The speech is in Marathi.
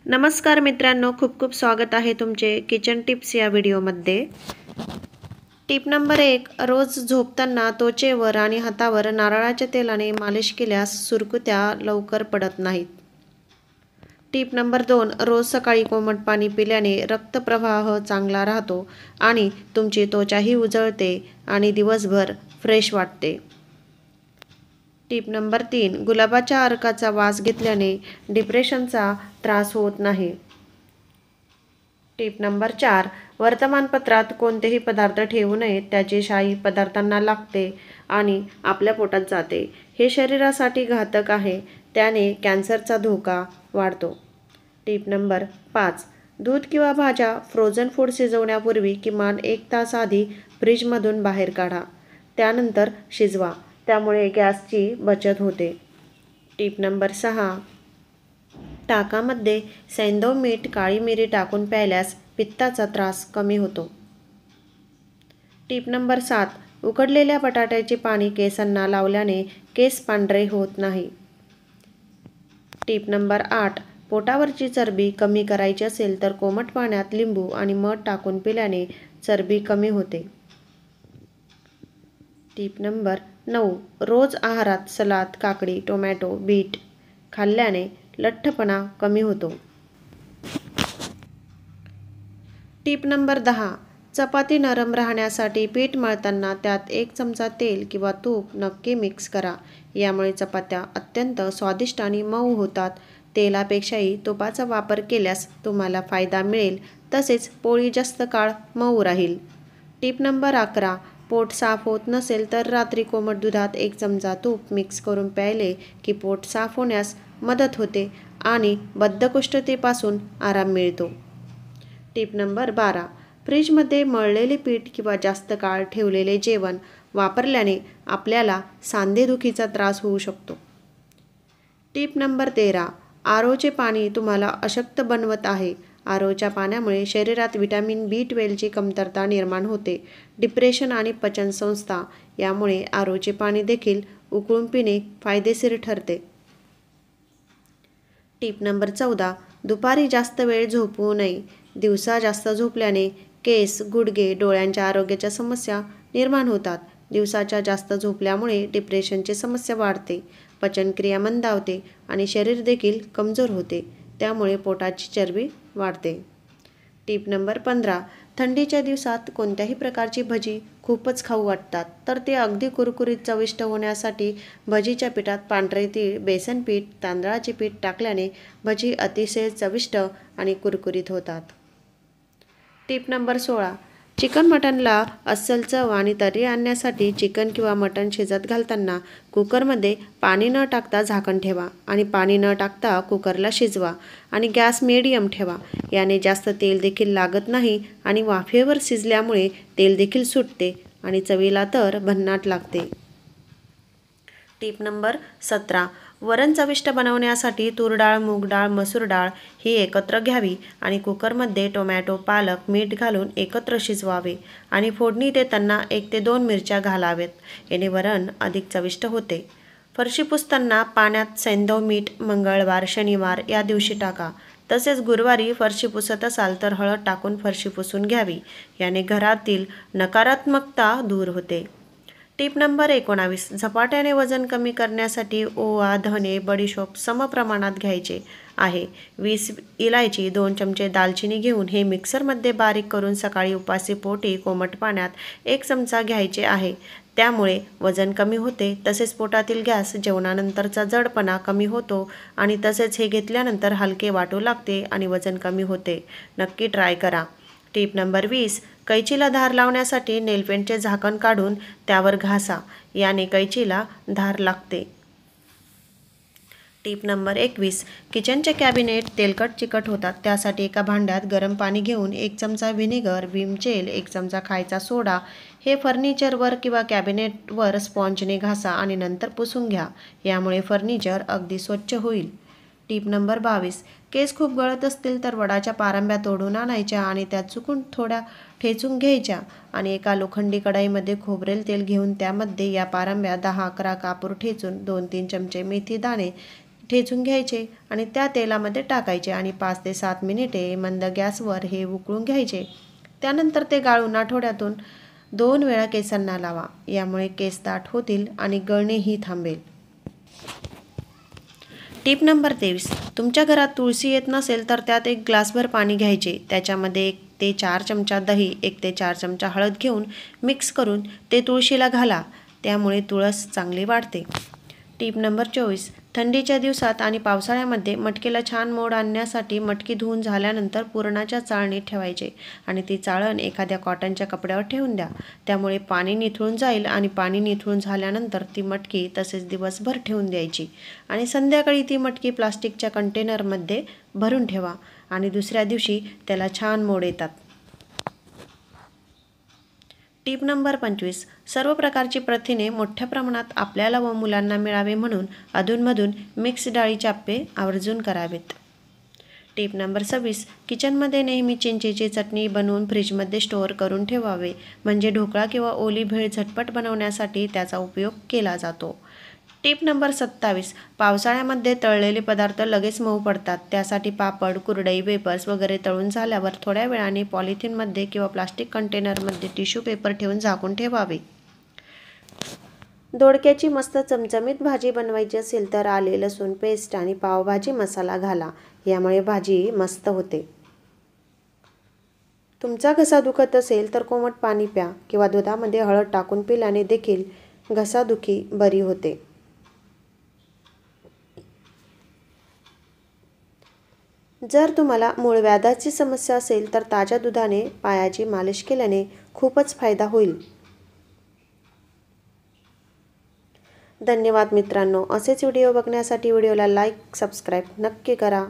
नमस्कार मित्रांनो, खूप खूप स्वागत आहे तुमचे किचन टिप्स या व्हिडिओमध्ये। टिप नंबर 1, रोज झोपताना त्वचेवर आणि हातावर नारळाच्या तेलाने मालिश केल्यास सुरकुत्या लवकर पडत नाहीत। टिप नंबर 2, रोज सकाळी कोमट पाणी पिल्याने रक्तप्रवाह चांगला राहतो आणि तुमची त्वचाही उजळते आणि दिवसभर फ्रेश वाटते। टिप नंबर 3, गुलाबाच्या अर्काचा वास घेतल्याने डिप्रेशनचा त्रास होत नाही। टिप नंबर 4, वर्तमानपत्रात कोणतेही पदार्थ ठेवू नयेत, त्याची शाई पदार्थांना लागते आणि आपल्या पोटात जाते। हे शरीरासाठी घातक आहे, त्याने कॅन्सरचा धोका वाढतो। टिप नंबर 5, दूध किंवा भाज्या फ्रोझन फूड शिजवण्यापूर्वी किमान 1 तास आधी फ्रीजमधून बाहेर काढा, त्यानंतर शिजवा, त्यामुळे गॅसची बचत होते। टिप नंबर 6, ताकामध्ये सैंधव मीठ, काळी मिरी टाकून प्यायल्यास पित्ताचा त्रास कमी होतो। टिप नंबर 7, उकडलेल्या बटाट्याचे पाणी केसांना लावल्याने केस पांढरे होत नाही। टिप नंबर 8, पोटावरची चरबी कमी करायची असेल तर कोमट पाण्यात लिंबू आणि मध टाकून पिल्याने चरबी कमी होते। टिप नंबर 9, रोज आहारात सलाद, काकडी, टोमॅटो, बीट खाल्ल्याने लठ्ठपणा कमी होतो। टिप नंबर 10, चपाती नरम राहण्यासाठी पीठ मळताना त्यात 1 चमचा तेल किंवा तूप नक्की मिक्स करा, यामुळे चपात्या अत्यंत स्वादिष्ट आणि मऊ होतात। तेलापेक्षाही तुपाचा वापर केल्यास तुम्हाला फायदा मिळेल, तसेच पोळी जास्त काळ मऊ राहील। टिप नंबर 11, पोट साफ होत नसेल तर रात्री कोमट दुधात 1 चमचा तूप मिक्स करून प्यायले की पोट साफ होण्यास मदत होते आणि बद्धकोष्ठतेपासून आराम मिळतो। टिप नंबर 12, फ्रीजमध्ये मळलेले पीठ किंवा जास्त काळ ठेवलेले जेवण वापरल्याने आपल्याला सांधेदुखीचा त्रास होऊ शकतो। टिप नंबर 13, आरोचे पाणी तुम्हाला अशक्त बनवत आहे। आरोच्या पाण्यामुळे शरीरात व्हिटॅमिन B12 ची कमतरता निर्माण होते। डिप्रेशन आणि पचनसंस्था यामुळे आरोचे पाणी देखील उकळून पिणे फायदेशीर ठरते। टिप नंबर 14, दुपारी जास्त वेळ झोपू नये। दिवसा जास्त झोपल्याने केस, गुडघे, डोळ्यांच्या आरोग्याच्या समस्या निर्माण होतात। दिवसाच्या जास्त झोपल्यामुळे डिप्रेशनची समस्या वाढते, पचनक्रिया मंदावते आणि शरीर देखील कमजोर होते, त्यामुळे पोटाची चरबी वाढते। टिप नंबर 15, थंडीच्या दिवसात कोणत्याही प्रकारची भजी खूपच खाऊ वाटतात, तर ते अगदी कुरकुरीत चविष्ट होण्यासाठी भजीच्या पिठात पांढरे तीळ, बेसन पीठ, तांदळाचे पीठ टाकल्याने भजी अतिशय चविष्ट आणि कुरकुरीत होतात। टिप नंबर 16, चिकन मटनला अस्सल चव आणि तर्री आणण्यासाठी चिकन किंवा मटण शिजत घालताना कुकरमध्ये पाणी न टाकता झाकण ठेवा आणि पाणी न टाकता कुकरला शिजवा आणि गॅस मीडियम ठेवा। याने जास्त तेल देखील लागत नाही आणि वाफेवर शिजल्यामुळे तेल देखील सुटते आणि चवीला तर भन्नाट लागते। टिप नंबर 17, वरण चविष्ट बनवण्यासाठी तूर डाळ, मूग डाळ, मसूर डाळ ही एकत्र घ्यावी आणि कुकरमध्ये टोमॅटो, पालक, मीठ घालून एकत्र शिजवावे आणि फोडणी देताना 1 ते 2 मिरच्या घालाव्यात, याने वरण अधिक चविष्ट होते। फरशी पुसताना पाण्यात सैंधव मीठ मंगळवार, शनिवार या दिवशी टाका, तसेच गुरुवारी फरशी पुसत असाल तर हळद टाकून फरशी पुसून घ्यावी, याने घरातील नकारात्मकता दूर होते। टिप नंबर 19, झपाट्याने वजन कमी करण्यासाठी ओवा, धने, बडीशोप समप्रमाणात घ्यायचे आहे। 20 इलायची, 2 चमचे दालचिनी घेऊन हे मिक्सरमध्ये बारीक करून सकाळी उपाशी पोटी कोमट पाण्यात 1 चमचा घ्यायचे आहे, त्यामुळे वजन कमी होते, तसेच पोटातील गॅस, जेवणानंतरचा जडपणा कमी होतो आणि तसेच हे घेतल्यानंतर हलके वाटू लागते आणि वजन कमी होते। नक्की ट्राय करा। टिप नंबर 20, कैचीला धार लावण्यासाठी नेलपेंटचे झाकण काढून त्यावर घासा, याने कैचीला धार लागते। टिप नंबर 21, किचनचे कॅबिनेट तेलकट चिकट होतात, त्यासाठी एका भांड्यात गरम पाणी घेऊन 1 चमचा व्हिनेगर, विम जेल, 1 चमचा खायचा सोडा हे फर्निचरवर किंवा कॅबिनेटवर स्पॉंजने घासा आणि नंतर पुसून घ्या, यामुळे फर्निचर अगदी स्वच्छ होईल। टिप नंबर 22, केस खूप गळत असतील तर वडाच्या पारंब्या तोडून आणायच्या आणि त्यात चुकून थोड्या ठेचून घ्यायच्या आणि एका लोखंडी कढईमध्ये खोबरेल तेल घेऊन त्यामध्ये या पारंब्या 10-11 कापूर ठेचून 2-3 चमचे मेथी दाणे ठेचून घ्यायचे आणि त्या तेलामध्ये टाकायचे आणि 5 ते 7 मिनिटे मंद गॅसवर हे उकळून घ्यायचे। त्यानंतर ते गाळून आठवड्यातून 2 वेळा केसांना लावा। यामुळे केस दाट होतील आणि गळणेही थांबेल। टिप नंबर 23, तुमच्या घरात तुळशी येत नसेल तर त्यात 1 ग्लासभर पाणी घ्यायचे। त्याच्यामध्ये 1 ते 4 चमचा दही, 1 ते 4 चमचा हळद घेऊन मिक्स करून ते तुळशीला घाला। त्यामुळे तुळस चांगली वाढते। टिप नंबर 24, थंडीच्या दिवसात आणि पावसाळ्यामध्ये मटकीला छान मोड आणण्यासाठी मटकी धुवून झाल्यानंतर पुरणाच्या चाळणीत ठेवायचे आणि ती चाळण एखाद्या कॉटनच्या कपड्यावर ठेवून द्या। त्यामुळे पाणी निथळून जाईल आणि पाणी निथळून झाल्यानंतर ती मटकी तसेच दिवसभर ठेवून द्यायची आणि संध्याकाळी ती मटकी प्लास्टिकच्या कंटेनरमध्ये भरून ठेवा आणि दुसऱ्या दिवशी त्याला छान मोड येतात। टिप नंबर 25, सर्व प्रकारची प्रथिने मोठ्या प्रमाणात आपल्याला व मुलांना मिळावे म्हणून अधूनमधून मिक्स डाळीचे आप्पे आवर्जून करावेत। टिप नंबर 26, किचनमध्ये नेहमी चिंचेची चटणी बनवून फ्रीजमध्ये स्टोअर करून ठेवावे, म्हणजे ढोकळा किंवा ओली भेळ झटपट बनवण्यासाठी त्याचा उपयोग केला जातो। टिप नंबर 27, पावसाळ्यामध्ये तळलेले पदार्थ लगेच मऊ पडतात। त्यासाठी पापड, कुरडई, वेफर्स वगैरे तळून झाल्यावर थोड्या वेळाने पॉलिथिनमध्ये किंवा प्लास्टिक कंटेनरमध्ये टिश्यू पेपर ठेवून झाकून ठेवावे। दोडक्याची मस्त चमचमीत भाजी बनवायची असेल तर आले लसूण पेस्ट आणि पावभाजी मसाला घाला। यामुळे भाजी मस्त होते। तुमचा घसा दुखत असेल तर कोमट पाणी प्या किंवा दुधामध्ये हळद टाकून पिल्याने देखील घसादुखी बरी होते। जर तुम्हाला मूळव्याधाची समस्या असेल तर ताज्या दुधाने पायाची मालिश केल्याने खूपच फायदा होईल। धन्यवाद मित्रांनो, असेच व्हिडिओ बघण्यासाठी व्हिडिओला लाईक, सबस्क्राईब नक्की करा।